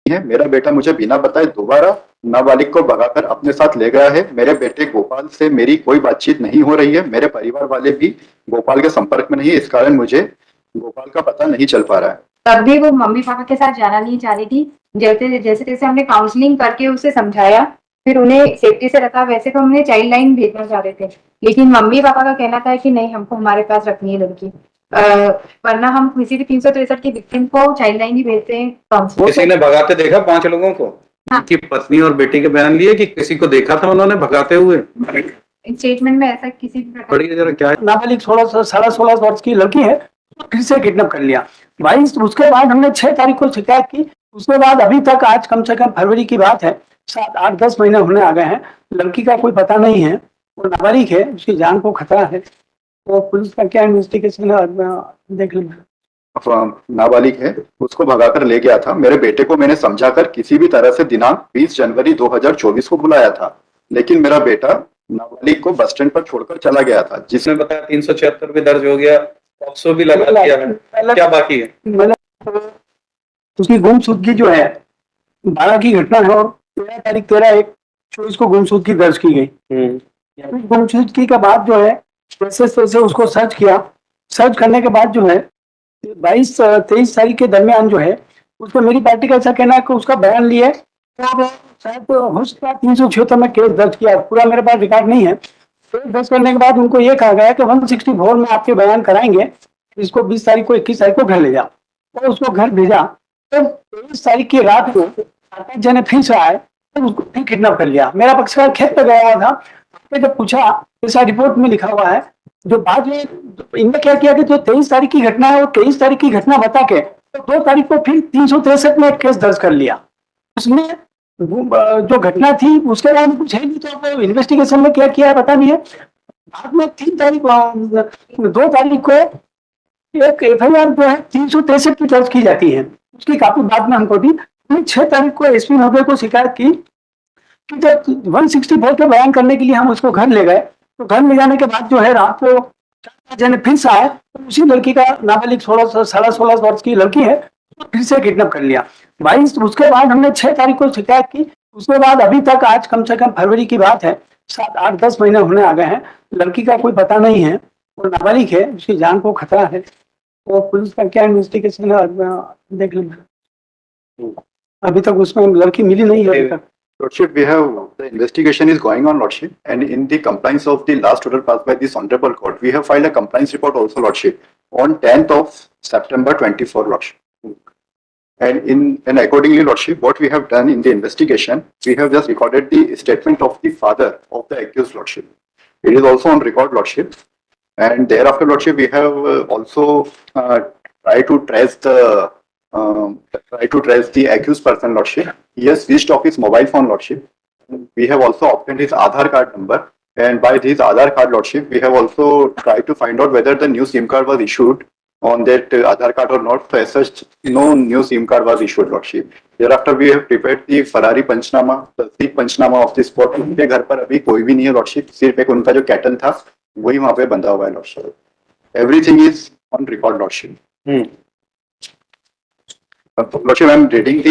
है। मेरा बेटा मुझे बिना बताए दोबारा नाबालिग को भगाकर अपने साथ ले गया है। मेरे बेटे गोपाल से मेरी कोई बातचीत नहीं हो रही है। मेरे परिवार वाले भी गोपाल के संपर्क में नहीं है। इस कारण मुझे गोपाल का पता नहीं चल पा रहा है। तब भी वो मम्मी पापा के साथ जाना नहीं चाह रही थी। जैसे जैसे जैसे हमने काउंसलिंग करके उसे समझाया, फिर उन्हें सेफ्टी से रखा। वैसे तो हमने चाइल्ड लाइन भेजना चाह रहे थे, लेकिन मम्मी पापा का कहना था कि नहीं, हमको हमारे पास रखनी है लड़की। वरना हम किसी भी 363 की विक्टिम को चाइल्ड लाइन ही भेजते हैं। किसी ने भगाते देखा 5 लोगों को? हाँ। उनकी पत्नी और बेटी के बयान लिए कि किसी को देखा था उन्होंने भगाते हुए? स्टेटमेंट में ऐसा किसी भी प्रकार पढ़िए जरा क्या है। नाबालिग 16 वर्ष की लड़की है, फिर से किडनैप कर लिया भाई। उसके बाद हमने 6 तारीख को शिकायत की। उसके बाद अभी तक, आज कम से कम फरवरी की बात है, 7, 8, 10 महीने होने आ गए हैं। लड़की का कोई पता नहीं है। वो नाबालिग है, उसकी जान को खतरा है। तो पुलिस का क्या इन्वेस्टिगेशन है देख लेना। नाबालिग है, उसको भगाकर ले गया था। मेरे बेटे को मैंने समझाकर किसी भी तरह से दिनांक 20 जनवरी 2024 को बुलाया था, लेकिन मेरा बेटा नाबालिग को बस स्टैंड पर छोड़कर चला गया था। जिसने बताया 376 भी दर्ज हो गया, पॉक्सो भी लगा दिया है, क्या बाकी है? मतलब उसकी गुमशुदगी जो है 12 की घटना है और 13 तारीख 13/1/24 को गुमशुदगी दर्ज की गई। गुमशुदगी के बाद जो है जैसे उसको सर्च किया। सर्च करने के बाद जो है 22-23 तारीख के दरमियान जो है उसको मेरी पार्टी का ऐसा कहना है कि उसका बयान लिए और शायद हो सकता है 376 में केस दर्ज किया। पूरा मेरे पास रिकॉर्ड नहीं है। केस दर्ज करने के बाद उनको ये कहा गया कि 164 में आपके बयान कराएंगे, इसको 20 तारीख को 21 तारीख को घर ले जा। और उसको घर भेजा। तो 23 तारीख की रात को आकाश जने फिर से आए तो उसको फिर किडनैप कर लिया। मेरा पक्षकार खेत पे गया हुआ था। जब पूछा, ऐसा रिपोर्ट में लिखा हुआ है, जो बाद में इनने क्या किया कि जो 23 तारीख की घटना है वो 23 तारीख की घटना बता के तो 2 तारीख को फिर 363 में एक केस दर्ज कर लिया। उसमें जो घटना थी उसके बारे में कुछ है नहीं, तो इन्वेस्टिगेशन में क्या किया है पता नहीं है। बाद में 2 तारीख को एक FIR जो है 363 की दर्ज की जाती है। उसकी काफी बाद में हमको दी। 6 तारीख को SP महोदय को शिकायत की कि जब 164 के बयान करने के लिए हम उसको घर ले गए, तो घर ले जाने के बाद जो है रात को 4 जने फिर से आए तो उसी लड़की का, नाबालिग 16 वर्ष की लड़की है, तो फिर से किडनैप कर लिया भाई। उसके बाद हमने 6 तारीख को शिकायत की। उसके बाद अभी तक, आज कम से कम फरवरी की बात है, 7, 8, 10 महीने होने आ गए हैं। लड़की का कोई पता नहीं है। वो नाबालिग है, उसकी जान को खतरा है। तो पुलिस का क्या इन्वेस्टिगेशन है देख लेना। अभी तक उसमें लड़की मिली नहीं है। Lordship, we have the investigation is going on, Lordship, and in the compliance of the last order passed by this honorable court, we have filed a compliance report also, Lordship, on 10th of September 24, Lordship. And accordingly, Lordship, what we have done in the investigation, we have just recorded the statement of the father of the accused, Lordship. It is also on record, Lordship, and thereafter, Lordship, we have also tried to trace the accused person, Lordship. He has switched off his mobile phone, Lordship. We have also obtained his Aadhaar card number, and by his Aadhaar card, Lordship, we have also tried to find out whether the new SIM card was issued on that Aadhaar card or not. So as such, no new SIM card was issued, Lordship. Thereafter, we have prepared the Ferrari Panchnama, the Sikh Panchnama of the spot. उनके घर पर अभी कोई भी नहीं है, Lordship. सिर्फ एक उनका जो कैटल था वही वहाँ पे बंधा हुआ है, Lordship. Everything is on record, Lordship. Lordship, I am reading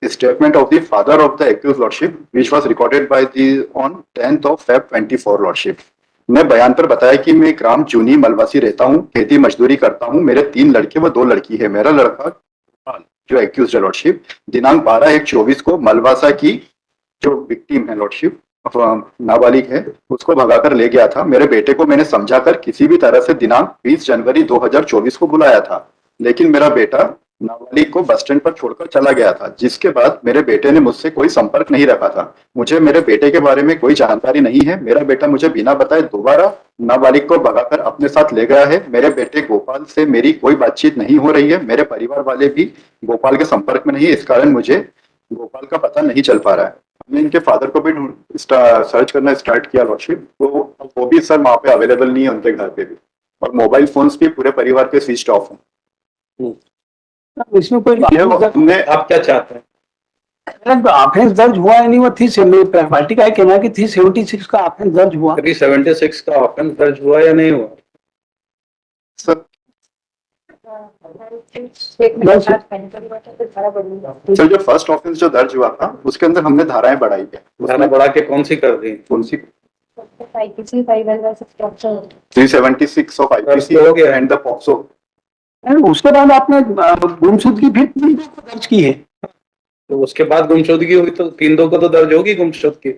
the statement of the father of the accused, Lordship, which was recorded by the on 10th of Feb 24, Lordship. मैं बयान पर बताया कि मैं ग्राम जूनी मलवासी रहता हूँ, खेती मजदूरी करता हूँ, मेरे 3 लड़के व 2 लड़की है। मेरा लड़का जो एक्यूज है, Lordship, दिनांक 12/1/24 को मलवासा की जो विक्टिम है, Lordship, नाबालिग है, उसको भगाकर ले गया था। मेरे बेटे को मैंने समझाकर किसी भी तरह से दिनांक 20 जनवरी 2024 को बुलाया था, लेकिन मेरा बेटा नाबालिग को बस स्टैंड पर छोड़कर चला गया था, जिसके बाद मेरे बेटे ने मुझसे कोई संपर्क नहीं रखा था। मुझे मेरे बेटे के बारे में कोई जानकारी नहीं है। मेरा बेटा मुझे बिना बताए दोबारा नाबालिग को भगाकर अपने साथ ले गया है। मेरे बेटे गोपाल से मेरी कोई बातचीत नहीं हो रही है। मेरे परिवार वाले भी गोपाल के संपर्क में नहीं है। इस कारण मुझे गोपाल का पता नहीं चल पा रहा है। हमने इनके फादर को भी सर्च करना स्टार्ट किया, Lordship, तो वो भी सर वहाँ पे अवेलेबल नहीं है उनके घर पे भी, और मोबाइल फोन्स भी पूरे परिवार के स्विच ऑफ हैं। इसमें कोई तुमने आप क्या चाहते हैं? ऑफेंस दर्ज हुआ है नहीं, वो पार्टी का कहना है कि 376 का ऑफेंस दर्ज हुआ। 376 का ऑफेंस दर्ज हुआ या नहीं हुआ? सर सर जो फर्स्ट ऑफेंस जो दर्ज हुआ था उसके अंदर हमने धाराएं बढ़ाई है, धारा बढ़ा के कौन सी कर दी? कौन सी? IPC 376 ऑफ आईपीसी हो गया। And the POCSO. उसके बाद आपने गुमशुदगी फिर 3 को दर्ज की है। तो उसके बाद गुमशुदगी हुई तो 3-2 को तो दर्ज होगी गुमशुदगी।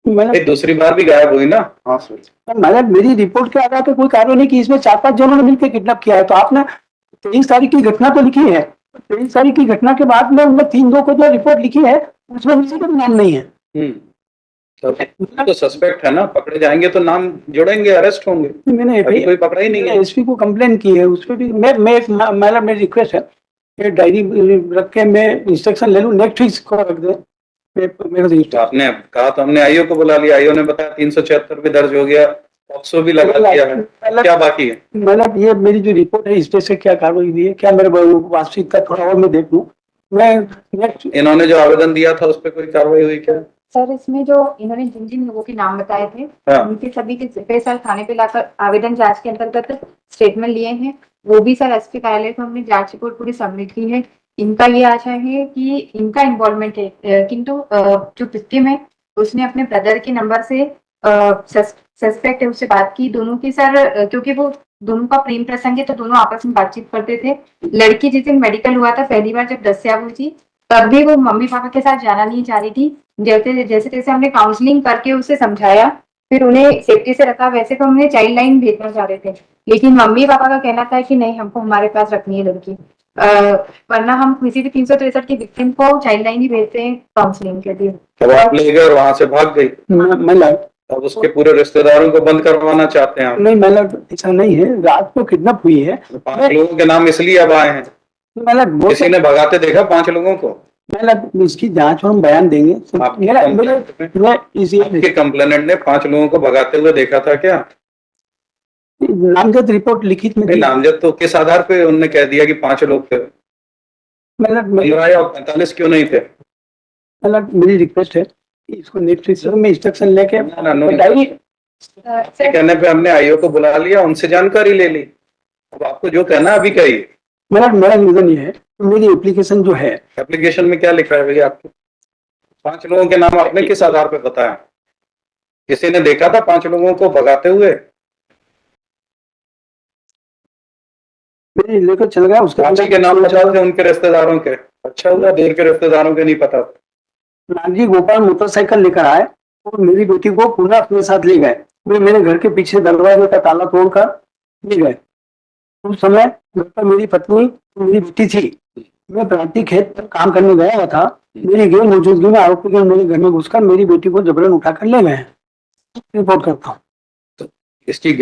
मैंने दूसरी बार भी गायब हुई ना। हाँ सर, मैंने मेरी रिपोर्ट के आधार पर कोई कार्रवाई नहीं की, इसमें 4-5 जनों ने मिलकर किडनैप किया है। तो आपने 23 तारीख की घटना तो लिखी है, 23 तारीख की घटना के बाद में उनमें 3-2 को जो रिपोर्ट लिखी है उसमें किसी का भी नाम नहीं है। तो सस्पेक्ट है ना, पकड़े जाएंगे तो नाम जुड़ेंगे, अरेस्ट होंगे। मैंने अभी कोई पकड़ा ही नहीं है। एसपी को कंप्लेन की है, उस पर भी मेरी रिक्वेस्ट है कि डायरी रख के मैं इंस्ट्रक्शन ले लूं, नेक्स्ट वीक को रख दे मेरा तो आपने कहा तो हमने आईओ को बुला लिया, आईओ ने बताया 376 भी दर्ज हो गया, पॉक्सो भी लगा दिया है, क्या बाकी है? मतलब ये मेरी जो रिपोर्ट है इस पे से क्या कार्रवाई हुई है, क्या मेरे वास्तविकता थोड़ा और मैं देख लूं। मैं नेक्स्ट इन्होंने जो आवेदन दिया था उस पर कोई कार्रवाई हुई क्या? सर इसमें जो इन्होंने जिन जिन लोगों के नाम बताए थे हाँ। उनके सभी के सर थाने पे लाकर आवेदन जांच के अंतर्गत स्टेटमेंट लिए हैं। वो भी सर एसपी कार्यालय को हमने जांच रिपोर्ट पूरी सबमिट की है। इनका ये आशा है कि इनका इन्वॉल्वमेंट है, किंतु जो विक्टिम है उसने अपने ब्रदर के नंबर से सस्पेक्ट है उससे बात की दोनों की सर, क्योंकि वो दोनों का प्रेम प्रसंग है तो दोनों आपस में बातचीत करते थे। लड़की जिस दिन मेडिकल हुआ था पहली बार जब दस्या हुई थी तब भी वो मम्मी पापा के साथ जाना नहीं चाह रही थी। जैसे तैसे हमने काउंसलिंग करके उसे समझाया, फिर उन्हें सेफ्टी से रखा। वैसे तो हमने चाइल्ड लाइन भेजना चाह रहे थे, लेकिन मम्मी पापा का कहना था कि नहीं, हमको हमारे पास रखनी है लड़की, वरना हम किसी भी 363 की विक्टिम को चाइल्ड लाइन ही भेजते हैं काउंसलिंग के लिए। तो आप ले गए और वहां से भाग गई, अब उसके पूरे रिश्तेदारों को बंद करवाना चाहते हैं आप? नहीं, मतलब ऐसा नहीं है, रात को किडनैप हुई है। 5 लोगों के नाम इसलिए अब आए हैं, मतलब किसी ने भगाते देखा 5 लोगों को? मतलब इसकी जांच और हम बयान देंगे। आपके कंप्लेनेंट ने 5 लोगों को भगाते हुए देखा था क्या? नामजद रिपोर्ट लिखित में नामजद तो किस आधार पे उन्होंने कह दिया कि 5 लोग थे? मतलब 15 या 45 क्यों नहीं थे? मतलब मेरी रिक्वेस्ट है इसको नेक्स्ट में इंस्ट्रक्शन लेके डायरी कहने पे हमने आईओ को बुला लिया, उनसे जानकारी ले ली। अब आपको जो कहना अभी कहिए। मेरा निवेदन ये है, मेरी एप्लीकेशन जो है, एप्लीकेशन में क्या लिखा है भैया आपके? 5 लोगों के नाम आपने किस आधार पे बताया? किसी ने देखा था 5 लोगों को भगाते हुए? मेरी लेकर चल गया, उसके रांची के नाम पता थे उनके रिश्तेदारों के? अच्छा हुआ दूर के रिश्तेदारों के नहीं पता। रामजी गोपाल मोटरसाइकिल लेकर आए और मेरी बेटी को पुनः अपने साथ ले गए। वे मेरे घर के पीछे दरवाजे का ताला तोड़कर ले गए। उस समय घर पर मेरी पत्नी मेरी बेटी थी। मैं प्रांतीय खेत पर काम करने गया हुआ था। मेरी गैर मौजूदगी में आरोपी मेरे घर में घुसकर मेरी बेटी को जबरन उठाकर ले गए। रिपोर्ट करता हूँ। इसकी